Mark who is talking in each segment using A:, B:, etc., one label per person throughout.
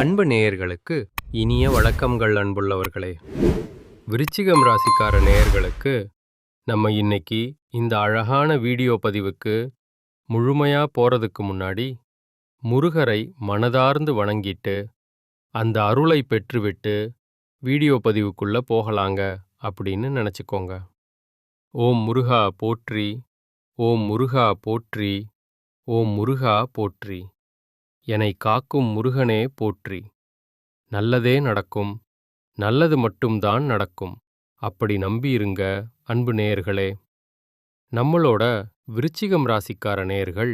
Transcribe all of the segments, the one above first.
A: அன்பு நேயர்களுக்கு இனிய வணக்கங்கள் அன்புள்ளவர்களே. விருச்சிகம் ராசிக்கார நேயர்களுக்கு நம்ம இன்னைக்கு இந்த அழகான வீடியோ பதிவுக்கு முழுமையா போறதுக்கு முன்னாடி முருகரை மனதார்ந்து வணங்கிட்டு அந்த அருளை பெற்றுவிட்டு வீடியோ பதிவுக்குள்ள போகலாங்க அப்படின்னு நினச்சிக்கோங்க. ஓம் முருகா போற்றி, ஓம் முருகா போற்றி, ஓம் முருகா போற்றி. என்னை காக்கும் முருகனே போற்றி. நல்லதே நடக்கும், நல்லது மட்டும்தான் நடக்கும். அப்படி நம்பியிருங்க அன்பு நேயர்களே. நம்மளோட விருச்சிகம் ராசிக்கார நேயர்கள்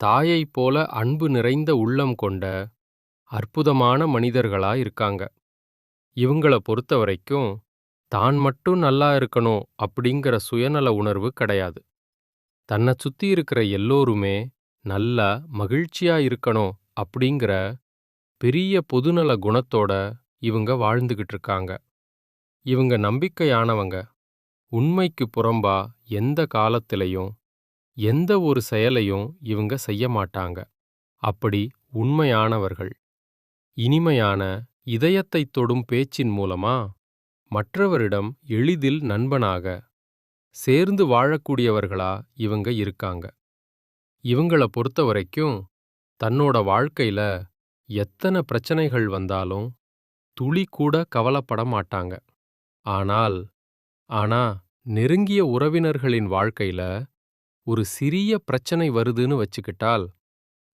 A: தாயைப் போல அன்பு நிறைந்த உள்ளம் கொண்ட அற்புதமான மனிதர்களா இருக்காங்க. இவங்கள பொறுத்த வரைக்கும் தான் மட்டும் நல்லா இருக்கணும் அப்படிங்கிற சுயநல உணர்வு கிடையாது. தன்னை சுற்றி இருக்கிற எல்லோருமே நல்லா மகிழ்ச்சியா இருக்கணும் அப்படிங்கிற பெரிய பொதுநல குணத்தோட இவங்க வாழ்ந்துகிட்டு இருக்காங்க. இவங்க நம்பிக்கையானவங்க. உண்மைக்கு புறம்பா எந்த காலத்திலையும் எந்த ஒரு செயலையும் இவங்க செய்ய மாட்டாங்க. அப்படி உண்மையானவர்கள். இனிமையான இதயத்தை தொடும் பேச்சின் மூலமா மற்றவரிடம் எளிதில் நண்பனாக சேர்ந்து வாழக்கூடியவர்களா இவங்க இருக்காங்க. இவங்கள பொறுத்த வரைக்கும் தன்னோட வாழ்க்கையில எத்தனை பிரச்சனைகள் வந்தாலும் துளி கூட கவலைப்பட மாட்டாங்க. ஆனா நெருங்கிய உறவினர்களின் வாழ்க்கையில ஒரு சிறிய பிரச்சனை வருதுன்னு வச்சுக்கிட்டால்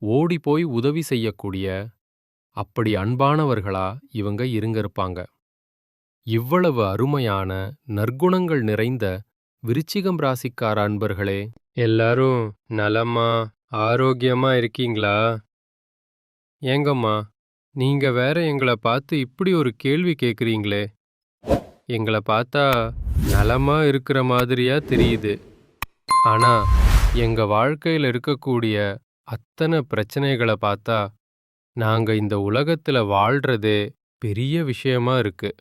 A: ஓடி போய் உதவி செய்யக்கூடிய அப்படி அன்பானவர்களா இவங்க இருப்பாங்க. இவ்வளவு அருமையான நற்குணங்கள் நிறைந்த விருச்சிகம் ராசிக்கார அன்பர்களே, எல்லாரும் நலமா ஆரோக்கியமா இருக்கீங்களா? ஏங்கம்மா, நீங்க வேற எங்களை பார்த்து இப்படி ஒரு கேள்வி கேட்குறீங்களே. எங்களை பார்த்தா நலமா இருக்கிற மாதிரியா தெரியுது. ஆனா எங்க வாழ்க்கையில் இருக்கக்கூடிய அத்தனை பிரச்சனைகளை பார்த்தா நாங்க இந்த உலகத்துல வாழ்றதே பெரிய விஷயமா இருக்கு.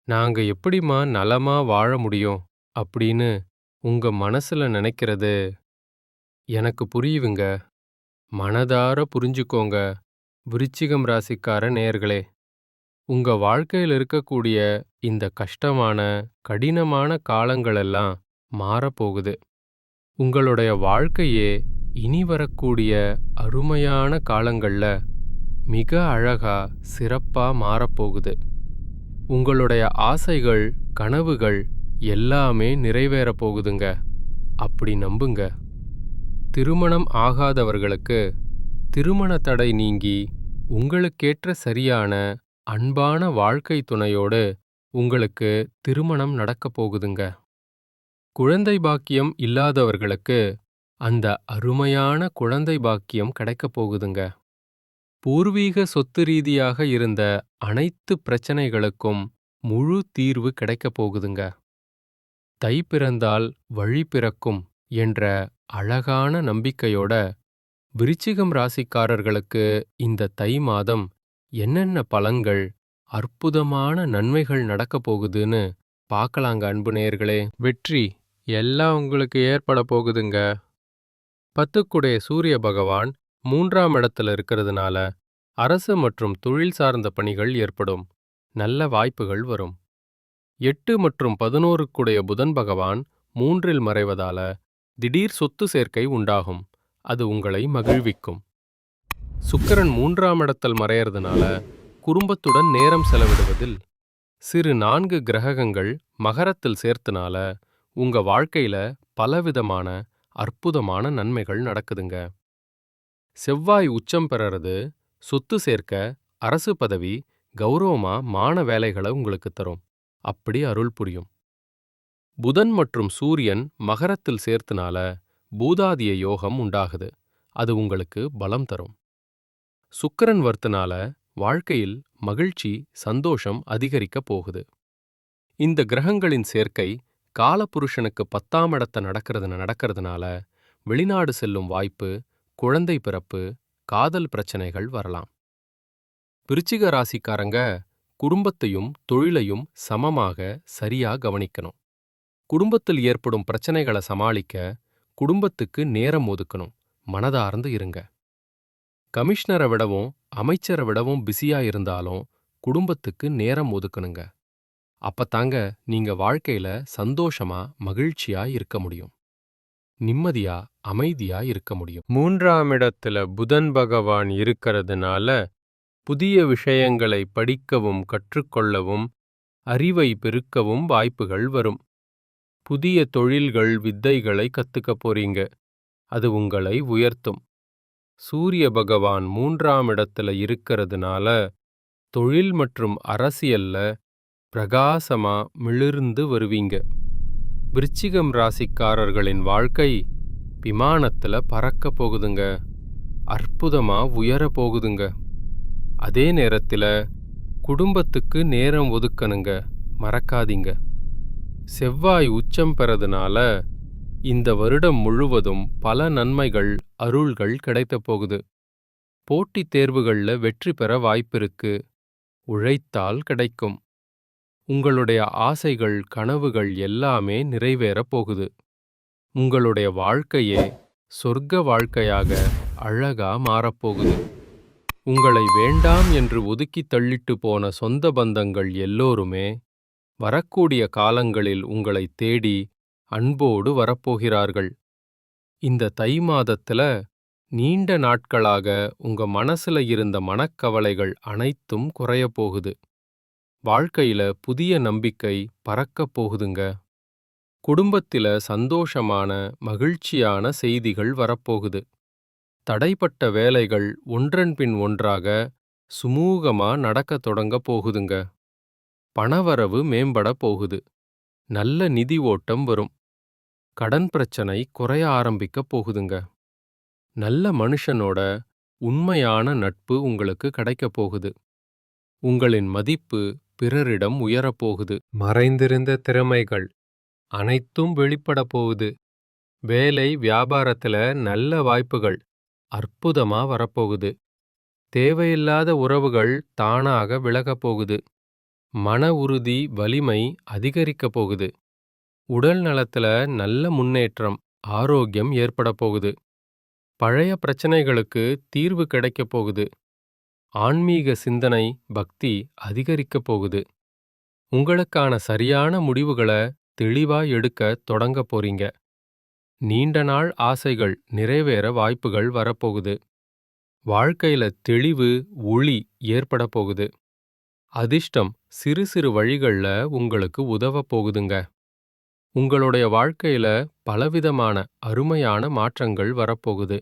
A: நாங்க எப்படிம்மா நலமா வாழ முடியும் அப்படின்னு உங்க மனசுல நினைக்கிறது எனக்கு புரியுதுங்க. மனதார புரிஞ்சுக்கோங்க விருச்சிகம் ராசிக்கார நேயர்களே. உங்க வாழ்க்கையில் இருக்கக்கூடிய இந்த கஷ்டமான கடினமான காலங்களெல்லாம் மாறப்போகுது. உங்களுடைய வாழ்க்கையே இனி வரக்கூடிய அருமையான காலங்கள்ல மிக அழகா சிறப்பா மாறப்போகுது. உங்களுடைய ஆசைகள் கனவுகள் எல்லாமே நிறைவேறப் போகுதுங்க. அப்படி நம்புங்க. திருமணம் ஆகாதவர்களுக்கு திருமண தடை நீங்கி உங்களுக்கேற்ற சரியான அன்பான வாழ்க்கை துணையோடு உங்களுக்கு திருமணம் நடக்கப் போகுதுங்க. குழந்தை பாக்கியம் இல்லாதவர்களுக்கு அந்த அருமையான குழந்தை பாக்கியம் கிடைக்கப் போகுதுங்க. பூர்வீக சொத்து ரீதியாக இருந்த அனைத்து பிரச்சனைகளுக்கும் முழு தீர்வு கிடைக்கப் போகுதுங்க. தை பிறந்தால் வழி பிறக்கும் என்ற அழகான நம்பிக்கையோட விருச்சிகம் ராசிக்காரர்களுக்கு இந்த தை மாதம் என்னென்ன பலன்கள், அற்புதமான நன்மைகள் நடக்கப் போகுதுன்னு பார்க்கலாங்க அன்பு நேயர்களே. வெற்றி எல்லாம் உங்களுக்கு ஏற்பட போகுதுங்க. 10க்குடைய சூரிய பகவான் 3ஆம் இடத்துல இருக்கிறதுனால அரசு மற்றும் தொழில் சார்ந்த பணிகள் ஏற்படும். நல்ல வாய்ப்புகள் வரும். 8 மற்றும் 11க்குடைய புதன் பகவான் 3இல் மறைவதால திடீர் சொத்து சேர்க்கை உண்டாகும். அது உங்களை மகிழ்விக்கும். சுக்கிரன் 3ஆம் இடத்தில் மறையறதுனால குடும்பத்துடன் நேரம் செலவிடுவதில் சிறு 4 கிரகங்கள் மகரத்தில் சேர்த்தனால உங்க வாழ்க்கையில பலவிதமான அற்புதமான நன்மைகள் நடக்குதுங்க. செவ்வாய் உச்சம் பெறது சொத்து சேர்க்க, அரசு பதவி, கௌரவமா மான வேலைகளை உங்களுக்கு தரும். அப்படி அருள் புரியும். புதன் மற்றும் சூரியன் மகரத்தில் சேர்த்தனால பூதாதிய யோகம் உண்டாகுது. அது உங்களுக்கு பலம் தரும். சுக்கிரன் வர்த்தனால வாழ்க்கையில் மகிழ்ச்சி சந்தோஷம் அதிகரிக்க போகுது. இந்த கிரகங்களின் சேர்க்கை காலபுருஷனுக்கு 10ஆம் இடத்தை நடக்கிறதுனால வெளிநாடு செல்லும் வாய்ப்பு, குழந்தை பிறப்பு, காதல் பிரச்சனைகள் வரலாம். விருச்சிக ராசிக்காரங்க குடும்பத்தையும் தொழிலையும் சமமாக சரியா கவனிக்கணும். குடும்பத்தில் ஏற்படும் பிரச்சனைகளை சமாளிக்க குடும்பத்துக்கு நேரம் ஒதுக்கணும். மனதார்ந்து இருங்க. கமிஷனரை விடவும் அமைச்சரை விடவும் பிஸியா இருந்தாலும் குடும்பத்துக்கு நேரம் ஒதுக்கணுங்க. அப்பத்தாங்க நீங்க வாழ்க்கையில சந்தோஷமா மகிழ்ச்சியா இருக்க முடியும். நிம்மதியா அமைதியா இருக்க முடியும். 3ஆம் இடத்துல புதன் பகவான் இருக்கிறதுனால புதிய விஷயங்களை படிக்கவும் கற்றுக்கொள்ளவும் அறிவை பெருக்கவும் வாய்ப்புகள் வரும். புதிய தொழில்கள் வித்தைகளை கத்துக்க போறீங்க. அது உங்களை உயர்த்தும். சூரிய பகவான் 3ஆம் இடத்துல இருக்கிறதுனால தொழில் மற்றும் அரசியல்ல பிரகாசமா மிளிர்ந்து வருவீங்க. விருச்சிகம் ராசிக்காரர்களின் வாழ்க்கை விமானத்துல பறக்க போகுதுங்க. அற்புதமா உயர போகுதுங்க. அதே நேரத்துல குடும்பத்துக்கு நேரம் ஒதுக்கணுங்க, மறக்காதீங்க. செவ்வாய் உச்சம் பெறதுனால இந்த வருடம் முழுவதும் பல நன்மைகள் அருள்கள் கிடைக்கப் போகுது. போட்டித் தேர்வுகள்ல வெற்றி பெற வாய்ப்பிருக்கு. உழைத்தால் கிடைக்கும். உங்களுடைய ஆசைகள் கனவுகள் எல்லாமே நிறைவேறப் போகுது. உங்களுடைய வாழ்க்கையே சொர்க்க வாழ்க்கையாக அழகா மாறப்போகுது. உங்களை வேண்டாம் என்று ஒதுக்கி தள்ளிட்டு போன சொந்த பந்தங்கள் எல்லோருமே வரக்கூடிய காலங்களில் உங்களை தேடி அன்போடு வரப்போகிறார்கள். இந்த தை மாதத்துல நீண்ட நாட்களாக உங்க மனசுல இருந்த மனக்கவலைகள் அனைத்தும் குறையப் போகுது. வாழ்க்கையில புதிய நம்பிக்கை பறக்கப் போகுதுங்க. குடும்பத்தில சந்தோஷமான மகிழ்ச்சியான செய்திகள் வரப்போகுது. தடைப்பட்ட வேலைகள் ஒன்றன் பின் ஒன்றாக சுமூகமா நடக்கத் தொடங்க போகுதுங்க. பணவரவு மேம்பட போகுது. நல்ல நிதி ஓட்டம் வரும். கடன் பிரச்சனை குறைய ஆரம்பிக்க போகுதுங்க. நல்ல மனுஷனோட உண்மையான நட்பு உங்களுக்கு கிடைக்கப் போகுது. உங்களின் மதிப்பு பிறரிடம் உயரப்போகுது. மறைந்திருந்த திறமைகள் அனைத்தும் வெளிப்பட போகுது. வேலை வியாபாரத்துல நல்ல வாய்ப்புகள் அற்புதமா வரப்போகுது. தேவையில்லாத உறவுகள் தானாக விலகப் போகுது. மன உறுதி வலிமை அதிகரிக்கப் போகுது. உடல் நலத்துல நல்ல முன்னேற்றம் ஆரோக்கியம் ஏற்பட போகுது. பழைய பிரச்சனைகளுக்கு தீர்வு கிடைக்கப் போகுது. ஆன்மீக சிந்தனை பக்தி அதிகரிக்கப் போகுது. உங்களுக்கான சரியான முடிவுகளை தெளிவா எடுக்க தொடங்க போறீங்க. நீண்ட நாள் ஆசைகள் நிறைவேற வாய்ப்புகள் வரப்போகுது. வாழ்க்கையில தெளிவு ஒளி ஏற்பட போகுது. அதிர்ஷ்டம் சிறு சிறு வழிகள்ல உங்களுக்கு உதவப் போகுதுங்க. உங்களுடைய வாழ்க்கையில பலவிதமான அருமையான மாற்றங்கள் வரப்போகுது.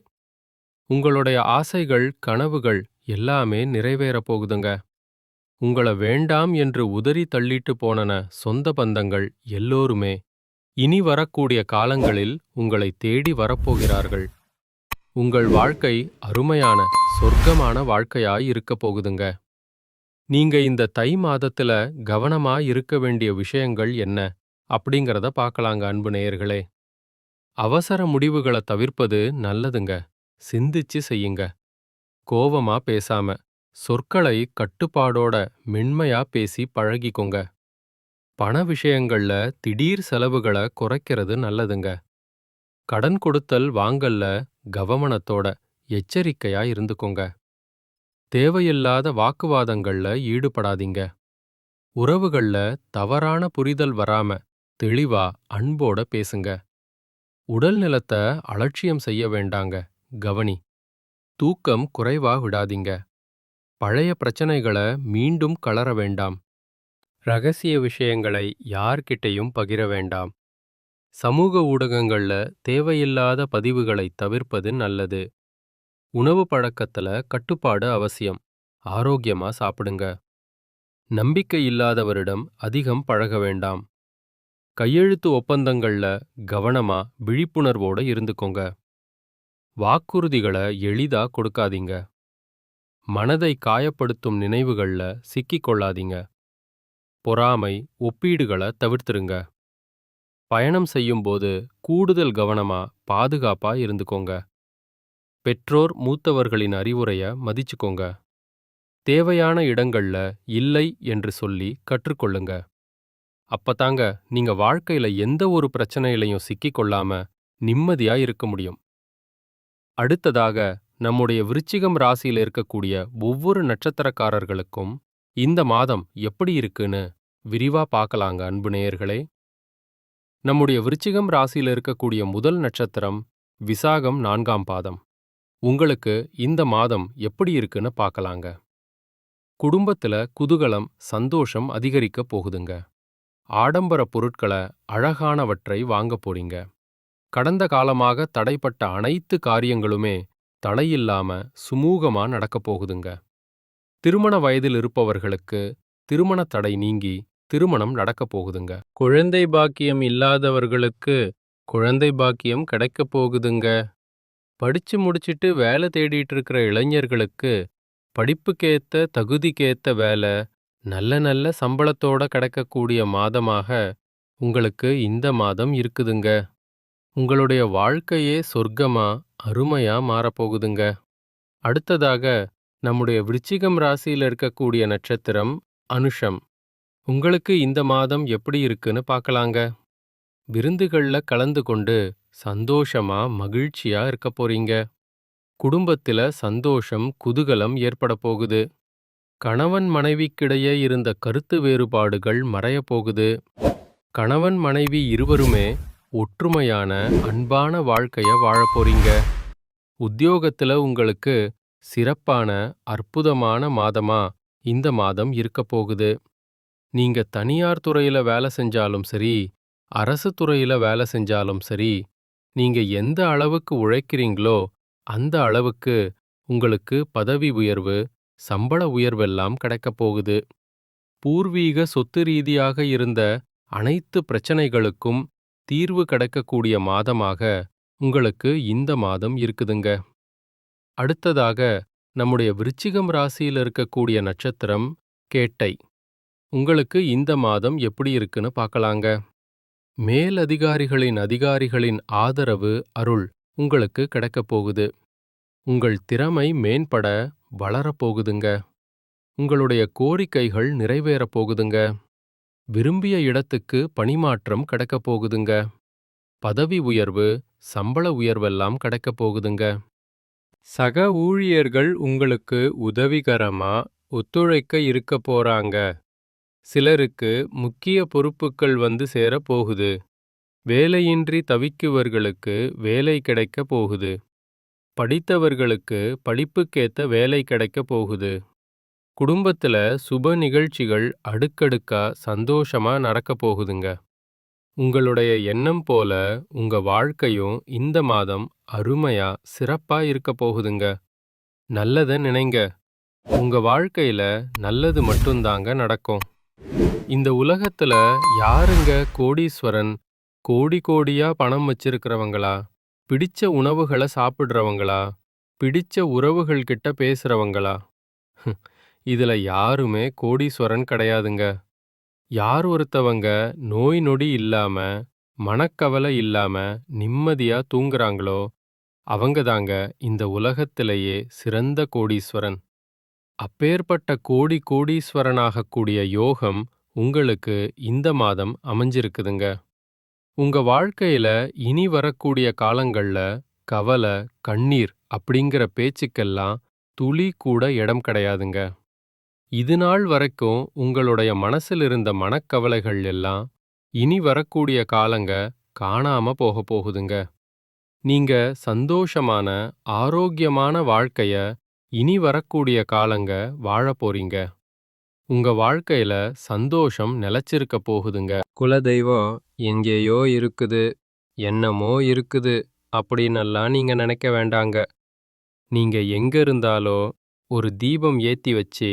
A: உங்களுடைய ஆசைகள் கனவுகள் எல்லாமே நிறைவேறப் போகுதுங்க. உங்களை வேண்டாம் என்று உதறி தள்ளிட்டு போனன சொந்த பந்தங்கள் எல்லோருமே இனி வரக்கூடிய காலங்களில் உங்களை தேடி வரப்போகிறார்கள். உங்கள் வாழ்க்கை அருமையான சொர்க்கமான வாழ்க்கையாய் இருக்கப் போகுதுங்க. நீங்க இந்த தை மாதத்துல கவனமா இருக்க வேண்டிய விஷயங்கள் என்ன அப்படிங்கறத பார்க்கலாங்க அன்பு நேயர்களே. அவசர முடிவுகளை தவிர்ப்பது நல்லதுங்க. சிந்திச்சு செய்யுங்க. கோவமா பேசாம சொற்களை கட்டுப்பாடோட மென்மையா பேசி பழகிக்கோங்க. பண விஷயங்கள்ல திடீர் செலவுகளை குறைக்கிறது நல்லதுங்க. கடன் கொடுத்தல் வாங்கல்ல கவனத்தோட எச்சரிக்கையா இருந்துக்கோங்க. தேவையில்லாத வாக்குவாதங்கள்ல ஈடுபடாதீங்க. உறவுகள்ல தவறான புரிதல் வராம தெளிவா அன்போட பேசுங்க. உடல் நலத்தை அலட்சியம் செய்ய வேண்டாங்க. கவனி. தூக்கம் குறைவா விடாதீங்க. பழைய பிரச்சனைகளை மீண்டும் கலர வேண்டாம். ரகசிய விஷயங்களை யார்கிட்டையும் பகிர வேண்டாம். சமூக ஊடகங்கள்ல தேவையில்லாத பதிவுகளை தவிர்ப்பது நல்லது. உணவு பழக்கத்துல கட்டுப்பாடு அவசியம். ஆரோக்கியமா சாப்பிடுங்க. நம்பிக்கை இல்லாதவரிடம் அதிகம் பழக வேண்டாம். கையெழுத்து ஒப்பந்தங்கள்ல கவனமா விழிப்புணர்வோட இருந்துக்கோங்க. வாக்குறுதிகளை எளிதா கொடுக்காதீங்க. மனதை காயப்படுத்தும் நினைவுகள்ல சிக்கிக் கொள்ளாதீங்க. பொறாமை ஒப்பீடுகளை தவிர்த்துருங்க. பயணம் செய்யும்போது கூடுதல் கவனமா பாதுகாப்பா இருந்துக்கோங்க. பெற்றோர் மூத்தவர்களின் அறிவுரைய மதிச்சுக்கோங்க. தேவையான இடங்கள்ல இல்லை என்று சொல்லி கற்றுக்கொள்ளுங்க. அப்பதாங்க நீங்க வாழ்க்கையில எந்த ஒரு பிரச்சனையிலையும் சிக்கிக் கொள்ளாம நிம்மதியா இருக்க முடியும். அடுத்ததாக நம்முடைய விருச்சிகம் ராசியில இருக்கக்கூடிய ஒவ்வொரு நட்சத்திரக்காரர்களுக்கும் இந்த மாதம் எப்படி இருக்குன்னு விரிவா பார்க்கலாங்க அன்பு நேயர்களே. நம்முடைய விருச்சிகம் ராசியில இருக்கக்கூடிய முதல் நட்சத்திரம் விசாகம் 4ஆம் பாதம். உங்களுக்கு இந்த மாதம் எப்படி இருக்குன்னு பார்க்கலாங்க. குடும்பத்துல குதூகலம், சந்தோஷம் அதிகரிக்க போகுதுங்க. ஆடம்பர பொருட்களை, அழகானவற்றை வாங்க போறீங்க. கடந்த காலமாக தடைப்பட்ட அனைத்து காரியங்களுமே தடையில்லாம சுமூகமா நடக்கப் போகுதுங்க. திருமண வயதில் இருப்பவர்களுக்கு திருமண தடை நீங்கி திருமணம் நடக்கப் போகுதுங்க. குழந்தை பாக்கியம் இல்லாதவர்களுக்கு குழந்தை பாக்கியம் கிடைக்கப் போகுதுங்க. படிச்சு முடிச்சிட்டு வேலை தேடிட்டு இருக்கிற இளைஞர்களுக்கு படிப்புக்கேத்த தகுதிக்கேத்த வேலை நல்ல நல்ல சம்பளத்தோட கிடைக்கக்கூடிய மாதமாக உங்களுக்கு இந்த மாதம் இருக்குதுங்க. உங்களுடைய வாழ்க்கையே சொர்க்கமா அருமையா மாறப்போகுதுங்க. அடுத்ததாக நம்முடைய விருச்சிகம் ராசியில இருக்கக்கூடிய நட்சத்திரம் அனுஷம். உங்களுக்கு இந்த மாதம் எப்படி இருக்குன்னு பார்க்கலாங்க. விருந்துகள்ல கலந்து கொண்டு சந்தோஷமா மகிழ்ச்சியா இருக்க போறீங்க. குடும்பத்தில சந்தோஷம், குதூகலம் ஏற்பட போகுது. கணவன் மனைவிக்கிடையே இருந்த கருத்து வேறுபாடுகள் மறையப் போகுது. கணவன் மனைவி இருவருமே ஒற்றுமையான அன்பான வாழ்க்கைய வாழப் போறீங்க. உத்தியோகத்துல உங்களுக்கு சிறப்பான அற்புதமான மாதமா இந்த மாதம் இருக்கப் போகுது. நீங்க தனியார் துறையில வேலை செஞ்சாலும் சரி, அரசு துறையில வேலை செஞ்சாலும் சரி, நீங்க எந்த அளவுக்கு உழைக்கிறீங்களோ அந்த அளவுக்கு உங்களுக்கு பதவி உயர்வு, சம்பள உயர்வெல்லாம் கிடைக்கப் போகுது. பூர்வீக சொத்து ரீதியாக இருந்த அனைத்து பிரச்சனைகளுக்கும் தீர்வு கிடைக்கக்கூடிய மாதமாக உங்களுக்கு இந்த மாதம் இருக்குதுங்க. அடுத்ததாக நம்முடைய விருச்சிகம் ராசியில் இருக்கக்கூடிய நட்சத்திரம் கேட்டை. உங்களுக்கு இந்த மாதம் எப்படி இருக்குன்னு பார்க்கலாங்க. அதிகாரிகளின் ஆதரவு, அருள் உங்களுக்கு கிடைக்கப் போகுது. உங்கள் திறமை மேம்பட வளரப்போகுதுங்க. உங்களுடைய கோரிக்கைகள் நிறைவேறப் போகுதுங்க. விரும்பிய இடத்துக்கு பணிமாற்றம் கிடைக்கப் போகுதுங்க. பதவி உயர்வு, சம்பள உயர்வெல்லாம் கிடைக்கப் போகுதுங்க. சக ஊழியர்கள் உங்களுக்கு உதவிகரமா ஒத்துழைக்க இருக்க போறாங்க. சிலருக்கு முக்கிய பொறுப்புகள் வந்து சேர போகுது. வேலையின்றி தவிக்குவர்களுக்கு வேலை கிடைக்க போகுது. படித்தவர்களுக்கு படிப்புக்கேத்த வேலை கிடைக்க போகுது. குடும்பத்துல சுப நிகழ்ச்சிகள் அடுக்கடுக்கா சந்தோஷமா நடக்க போகுதுங்க. உங்களுடைய எண்ணம் போல உங்க வாழ்க்கையும் இந்த மாதம் அருமையா சிறப்பா இருக்க போகுதுங்க. நல்லத நினைங்க. உங்க வாழ்க்கையில நல்லது மட்டும்தாங்க நடக்கும். இந்த உலகத்துல யாருங்க கோடீஸ்வரன்? கோடி கோடியா பணம் வச்சிருக்கிறவங்களா? பிடிச்ச உணவுகளை சாப்பிடுறவங்களா? பிடிச்ச உறவுகள் கிட்ட பேசுறவங்களா? இதுல யாருமே கோடீஸ்வரன் கிடையாதுங்க. யார் ஒருத்தவங்க நோய் நொடி இல்லாம, மனக்கவலை இல்லாம நிம்மதியா தூங்குறாங்களோ அவங்கதாங்க இந்த உலகத்திலேயே சிறந்த கோடீஸ்வரன். அப்பேற்பட்ட கோடீஸ்வரனாகக்கூடிய யோகம் உங்களுக்கு இந்த மாதம் அமைஞ்சிருக்குதுங்க. உங்க வாழ்க்கையில இனி வரக்கூடிய காலங்கள்ல கவலை, கண்ணீர் அப்படிங்கிற பேச்சுக்கெல்லாம் துளி கூட இடம் கிடையாதுங்க. இது நாள் வரைக்கும் உங்களுடைய மனசில் இருந்த மனக்கவலைகள் எல்லாம் இனி வரக்கூடிய காலங்க காணாம போக போகுதுங்க. நீங்க சந்தோஷமான, ஆரோக்கியமான வாழ்க்கைய இனி வரக்கூடிய காலங்க வாழப் போறீங்க. உங்க வாழ்க்கையில சந்தோஷம் நிலைச்சிருக்க போகுதுங்க. குலதெய்வம் எங்கேயோ இருக்குது, என்னமோ இருக்குது அப்படின்னெல்லாம் நீங்க நினைக்க வேண்டாங்க. நீங்க எங்க இருந்தாலோ ஒரு தீபம் ஏத்தி வச்சு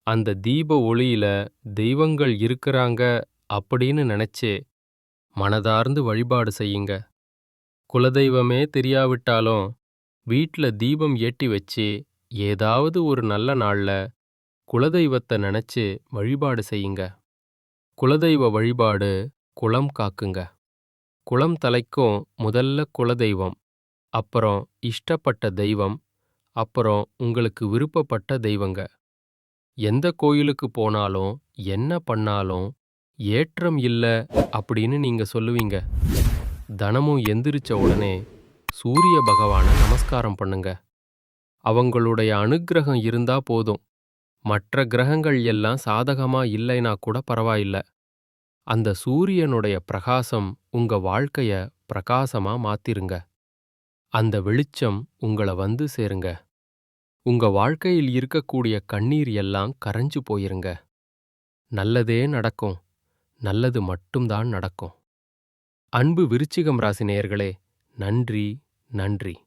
A: அந்த தீப ஒளியில தெய்வங்கள் இருக்கிறாங்க அப்படின்னு நினைச்சு மனதார்ந்து வழிபாடு செய்யுங்க. குலதெய்வமே தெரியாவிட்டாலும் வீட்ல தீபம் ஏற்றி வச்சு ஏதாவது ஒரு நல்ல நாள்ல குலதெய்வத்தை நினைச்சு வழிபாடு செய்யுங்க. குலதெய்வ வழிபாடு குலம் காக்குங்க. குலம் தலைக்கும் முதல்ல குலதெய்வம், அப்புறம் இஷ்டப்பட்ட தெய்வம், அப்புறம் உங்களுக்கு விருப்பப்பட்ட தெய்வங்க. எந்த கோயிலுக்கு போனாலும் என்ன பண்ணாலும் ஏற்றம் இல்ல அப்படின்னு நீங்க சொல்லுவீங்க. தினமும் எந்திரிச்ச உடனே சூரிய பகவானை நமஸ்காரம் பண்ணுங்க. அவங்களுடைய அனுக்கிரகம் இருந்தா போதும். மற்ற கிரகங்கள் எல்லாம் சாதகமா இல்லைனா கூட பரவாயில்ல. அந்த சூரியனுடைய பிரகாசம் உங்க வாழ்க்கைய பிரகாசமா மாத்திருங்க. அந்த வெளிச்சம் உங்கள வந்து சேருங்க. உங்க வாழ்க்கையில் இருக்கக்கூடிய கண்ணீர் எல்லாம் கரைஞ்சு போயிருங்க. நல்லதே நடக்கும். நல்லது மட்டும்தான் நடக்கும். அன்பு விருச்சிகம் ராசி நேயர்களே, நன்றி, நன்றி.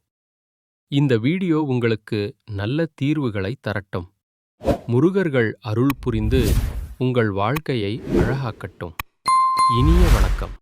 A: இந்த வீடியோ உங்களுக்கு நல்ல தீர்வுகளை தரட்டும். முருகர்கள் அருள் புரிந்து உங்கள் வாழ்க்கையை அழகாக்கட்டும். இனிய வணக்கம்.